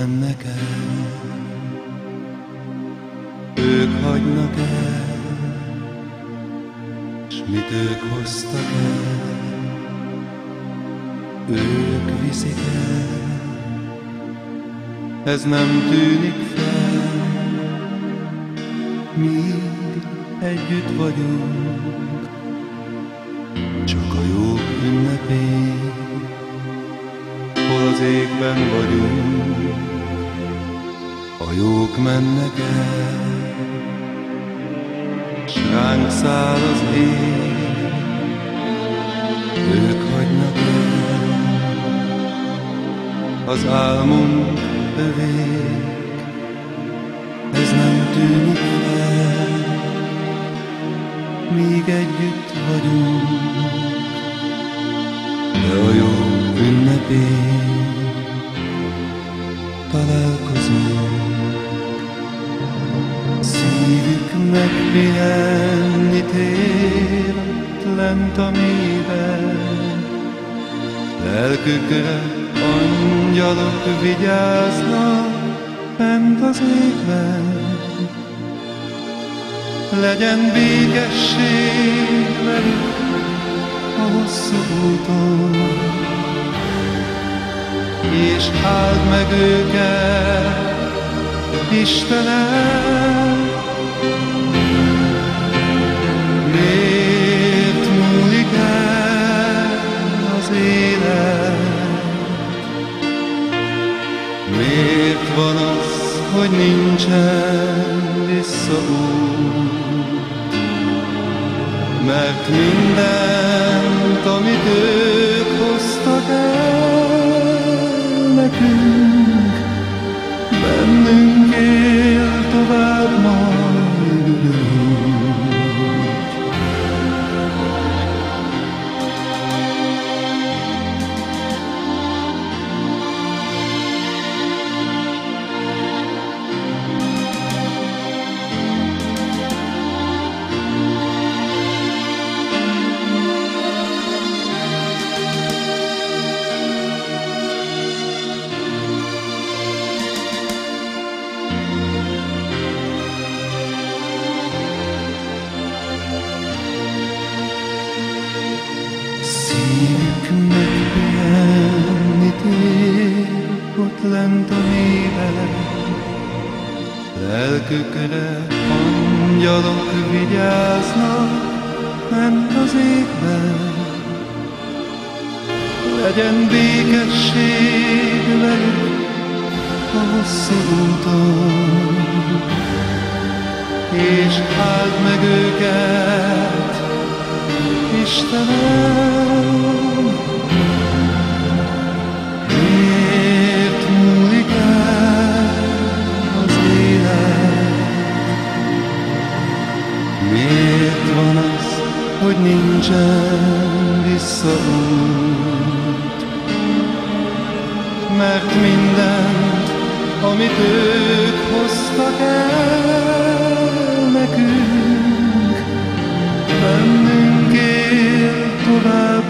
mennek el, ők hagynak el, s mit ők hoztak el, ők viszik el. Ez nem tűnik fel, míg együtt vagyunk, csak a jók ünnepén, hol az égben vagyunk, a jók mennek el, s ránk száll az ég, ők hagynak el, az álmunk övék. Ez nem tűnik fel, míg együtt vagyunk, de a jó ünnepén találkozunk. Szívük megpihenni tér ott lent a mélyben, lelkükre angyalok vigyáznak fent az égben. Legyen békesség velük a hosszú úton, és áld meg őket, Istenem. Miért múlik el az élet? Miért van az, hogy nincsen visszaút? Mert mindent, amit ők hoztak el nekünk, bennünk él tovább majd ugyanúgy. Szívük megpihenni tér ott lent a mélyben, lelkükre angyalok vigyáznak fent az égben. Legyen békesség velük a hosszú úton, és áld meg őket, Istenem. Miért múlik el az élet? Miért van az, hogy nincsen visszaút? Mert mindent, amit ők hoztak el nekünk, bennünk él tovább